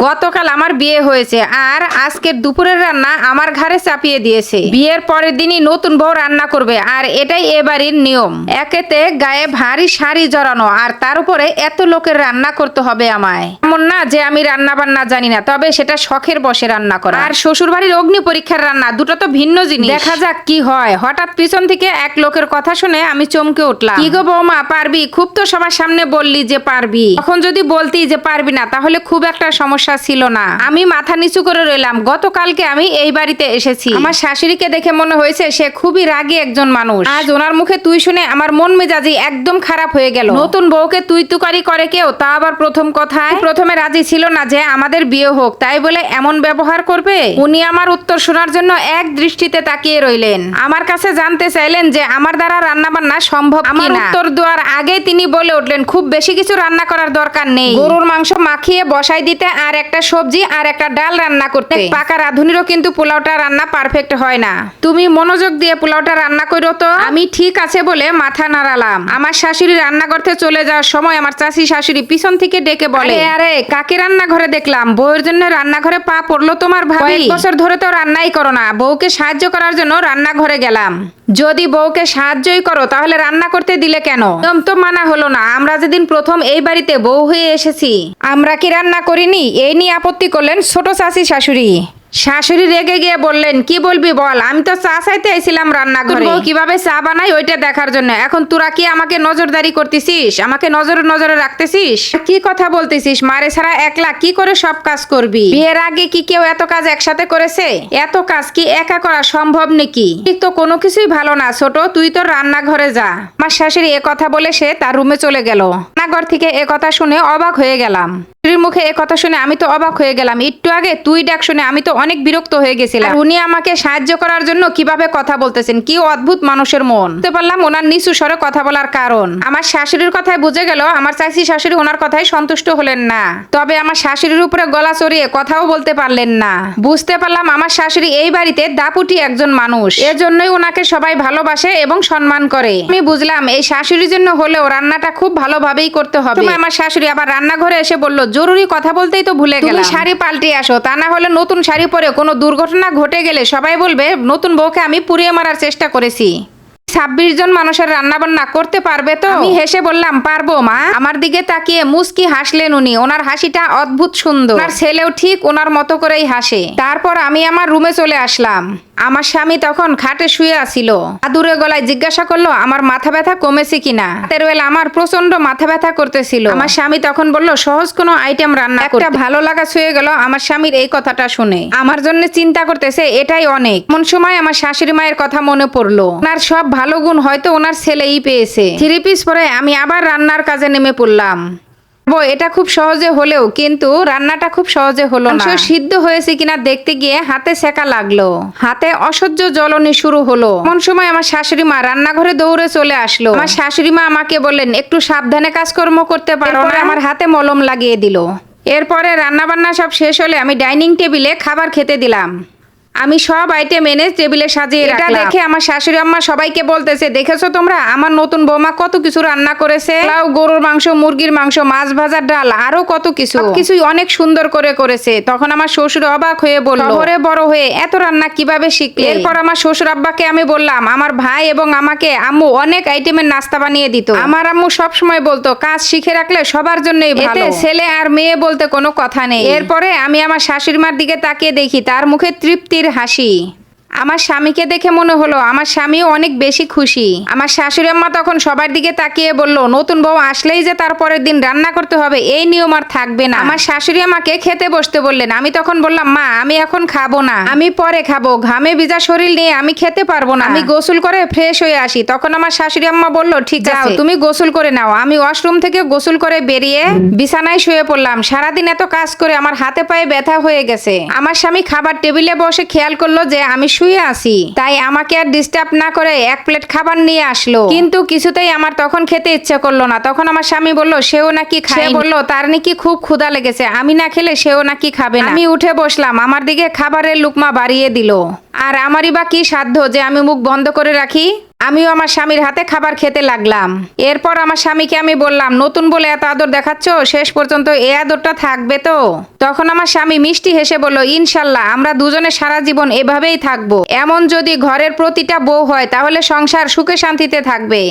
গতকাল আমার বিয়ে হয়েছে আর আজকের দুপুরের রান্না আমার ঘাড়ে চাপিয়ে দিয়েছে। বিয়ের পরের দিনই নতুন বউ রান্না করবে আর এটাই এ বাড়ির নিয়ম। একেতে গায়ে ভারী শাড়ি জড়ানো আর তার উপরে এত লোকের রান্না করতে হবে আমায়। এমন না যে আমি রান্না বান্না জানি না, তবে সেটা শখের বসে রান্না করা। আর শ্বশুর বাড়ির অগ্নি পরীক্ষার রান্না দুটো তো ভিন্ন জিনিস। দেখা যাক কি হয়। হঠাৎ পিছন থেকে এক লোকের কথা শুনে আমি চমকে উঠলাম। কি গো বৌমা, পারবি? খুব তো সবার সামনে বললি যে পারবি, তখন যদি বলতি যে পারবি না তাহলে খুব একটা সমস্যা ছিল না। আমি মাথা নিচু করে রইলাম। গতকালকে আমি এই বাড়িতে এসেছি। আমার শাশুড়িকে দেখে মনে হয়েছে সে খুবই রাগী একজন মানুষ। আজ ওনার মুখে তুই শুনে আমার মন মেজাজি একদম খারাপ হয়ে গেল। নতুন বউকে তুই তুকারি করে কেউ, তা আবার প্রথম কথায়। প্রথমে রাজি ছিল না যে আমাদের বিয়ে হোক, তাই বলে এমন ব্যবহার করবে। উনি আমার উত্তর শোনার জন্য এক দৃষ্টিতে তাকিয়ে রইলেন। আমার কাছে জানতে চাইলেন যে আমার দ্বারা রান্না বান্না সম্ভব কিনা। আমার উত্তর দেওয়ার আগে তিনি বলে উঠলেন, খুব বেশি কিছু রান্না করার দরকার নেই। গরুর মাংস মাখিয়ে বসাই দিতে আর একটা সবজি আর একটা ডাল রান্না করতে। পাকা রাঁধুনিরও কিন্তু পোলাওটা রান্না পারফেক্ট হয় না। তুমি মনোযোগ দিয়ে পোলাওটা রান্না করো তো। আমি ঠিক আছে বলে মাথা নাড়ালাম। আমার শাশুড়ি রান্নাঘরতে চলে যাওয়ার সময় আমার চাচি শাশুড়ি পিছন থেকে ডেকে বলে, আরে কাকে রান্নাঘরে দেখলাম? বউয়ের জন্য রান্নাঘরে পা পড়লো তোমার ভাবি? কয়েক বছর ধরে তো রান্নাই করো না। বউকে সাহায্য করার জন্য রান্নাঘরে গেলাম। যদি বউকে সাহায্যই করো তাহলে রান্না করতে দিলে কেন? নিয়ম তো মানা হলো না। আমরা যেদিন প্রথম এই বাড়িতে বউ হয়ে এসেছি আমরা কি রান্না করিনি? এই নিয়ে আপত্তি করলেন ছোট চাচি শাশুড়ি। শাশুড়ি রেগে গিয়ে বললেন, কি বলবি বল? আমি তো চা চাইতে আইছিলাম রান্নাঘরে, কিভাবে চা বানাই ওইটা দেখার জন্য। এখন তোরা কি আমাকে নজরদারি করতেছিস? আমাকে নজরে রাখতেছিস? কি কথা বলতেছিস? মারে ছাড়া একলা কি করে সব কাজ করবি? বিয়ের আগে কি কেউ এত কাজ একসাথে করেছে? এত কাজ কি একা করা সম্ভব নাকি? ঠিক তো কোনো কিছুই ভালো না ছোট, তুই তো রান্নাঘরে যা। আমার শাশুড়ি এ কথা বলে সে তার রুমে চলে গেল। রান্নাঘর থেকে এ কথা শুনে অবাক হয়ে গেলাম। মুখে এ কথা শুনে আমি তো অবাক হয়ে গেলাম। একটু আগে তুই ডাক শুনে আমি তো অনেক বিরক্ত হয়ে গেছিলাম। উনি আমাকে সাহায্য করার জন্য কিভাবে কথা বলতেছেন। কি অদ্ভুত মানুষের মন। বুঝতে পারলাম ওনার নিচু স্বরে কথা বলার কারণ। আমার শাশুড়ির কথায় বুঝে গেল আমার চাচি শাশুড়ি ওনার কথায় সন্তুষ্ট হলেন না। তবে আমার শাশুড়ির উপরে গলা চড়িয়ে কথাও বলতে পারলেন না। বুঝতে পারলাম আমার শাশুড়ি এই বাড়িতে দাপুটি একজন মানুষ। এজন্যই ওনাকে সবাই ভালোবাসে এবং সম্মান করে। আমি বুঝলাম এই শাশুড়ির জন্য হলেও রান্নাটা খুব ভালোভাবেই করতে হবে। আমার শাশুড়ি আবার রান্নাঘরে এসে বলল, জরুরি কথা বলতেই তো ভুলে গেলাম, শাড়ি পাল্টে আসো। তা না হলে নতুন শাড়ি পরে কোনো দুর্ঘটনা ঘটে গেলে সবাই বলবে নতুন বউকে আমি পুড়িয়ে মারার চেষ্টা করেছি। 26 জন মানুষের রান্না বান্না করতে পারবে তো? আমি হেসে বললাম, পারবো মা। আমার দিকে তাকিয়ে মুস্কি হাসলেন উনি। ওনার হাসিটা অদ্ভুত সুন্দর। ওনার ছেলেও ঠিক ওনার মতো করেই হাসে। তারপর আমি আমার রুমে চলে আসলাম। আমার স্বামী তখন খাটে শুয়ে আছিল। আদুরে গলায় জিজ্ঞাসা করলো আমার মাথা ব্যথা কমেছে কিনা। রাতের বেলা আমার প্রচন্ড মাথা ব্যথা করতেছিল। আমার স্বামী তখন বলল, সহজ কোনো আইটেম রান্না করতে। ভালো লাগা ছুঁয়ে গেল আমার স্বামীর এই কথাটা শুনে। আমার জন্য চিন্তা করতেছে এটাই অনেক। এমন সময় আমার শাশুড়ি মায়ের কথা মনে পড়লো। ওনার সব ভালো গুণ হয়তো ওনার ছেলেই পেয়েছে। 3 পিস পরে আমি আবার রান্নার কাজে নেমে পড়লাম। এটা খুব সহজে হলেও কিন্তু রান্নাটা খুব সহজে হলো না। সিদ্ধ হয়েছে কিনা দেখতে গিয়ে হাতে সেকা লাগলো। হাতে অসহ্য জ্বলনি শুরু হলো। এমন সময় আমার শাশুড়ি মা রান্নাঘরে দৌড়ে চলে আসলো। আমার শাশুড়ি মা আমাকে বললেন, একটু সাবধানে কাজকর্ম করতে পারো না? আমার হাতে মলম লাগিয়ে দিল। এরপরে রান্না বান্না সব শেষ হলে আমি ডাইনিং টেবিলে খাবার খেতে দিলাম। আমি সব আইটেম এনে টেবিলে সাজিয়ে রাখলাম। এটা দেখে আমার শাশুড়ি আম্মা সবাইকে বলতেছে, দেখেছো তোমরা আমার নতুন বৌমা কত কিছু রান্না করেছে। লাউ, গরুর মাংস, মুরগির মাংস, মাছ ভাজার ডাল, আরো কত কিছু। কিছুই অনেক সুন্দর করে করেছে। তখন আমার শ্বশুর অবাক হয়ে বলল, শহরে বড় হয়ে এত রান্না কিভাবে শিখলে? এরপর আমার শ্বশুর আব্বাকে আমি বললাম, আমার ভাই এবং আমাকে আম্মু অনেক আইটেমের নাস্তা বানিয়ে দিত। আমার আম্মু সব সময় বলতো, কাজ শিখে রাখলে সবার জন্যই ভালো, এতে ছেলে আর মেয়ে বলতে কোনো কথা নেই। এরপরে আমি আমার শাশুড়ি মার দিকে তাকিয়ে দেখি তার মুখে তৃপ্তির হাসি। আমার স্বামীকে দেখে মনে হলো আমার স্বামীও অনেক বেশি খুশি। আমার শাশুড়ি আম্মা তখন সবার দিকে তাকিয়ে বলল, নতুন বউ আসলেই যে তার পরের দিন রান্না করতে হবে এই নিয়ম আর থাকবে না। আমার শাশুড়ি আমাকে খেতে বসতে বললেন। আমি তখন বললাম, মা আমি এখন খাবো না, আমি পরে খাবো। ঘামে ভিজা শরীর নিয়ে আমি খেতে পারবো না, আমি গোসল করে ফ্রেশ হয়ে আসি। তখন আমার শাশুড়ি আম্মা বলল, ঠিক আছে তুমি গোসল করে নাও। আমি ওয়াশরুম থেকে গোসল করে বেরিয়ে বিছানায় শুয়ে পড়লাম। সারাদিন এত কাজ করে আমার হাতে পায়ে ব্যথা হয়ে গেছে। আমার স্বামী খাবার টেবিলে বসে খেয়াল করলো যে আমি শুয়ে আছি, তাই আমাকে আর ডিস্টার্ব না করে এক প্লেট খাবার নিয়ে আসলো। কিন্তু কিছুতেই আমার তখন খেতে ইচ্ছে করলো না। তখন আমার স্বামী বলল সেও নাকি খায়। বলল তার নাকি খুব ক্ষুধা লেগেছে, আমি না খেলে সেও নাকি খাবে না। আমি উঠে বসলাম। আমার দিকে খাবারের লুকমা বাড়িয়ে দিল। আর আমারই বা কি সাধ্য যে আমি মুখ বন্ধ করে রাখি। আমিও আমার স্বামীর হাতে খাবার খেতে লাগলাম। এরপর আমার স্বামীকে আমি বললাম, নতুন বলে এত আদর দেখাচ্ছ, শেষ পর্যন্ত এই আদরটা থাকবে তো? তখন আমার স্বামী মিষ্টি হেসে বলল, ইনশাল্লাহ আমরা দুজনে সারা জীবন এভাবেই থাকবো। এমন যদি ঘরের প্রতিটা বউ হয় তাহলে সংসার সুখে শান্তিতে থাকবে।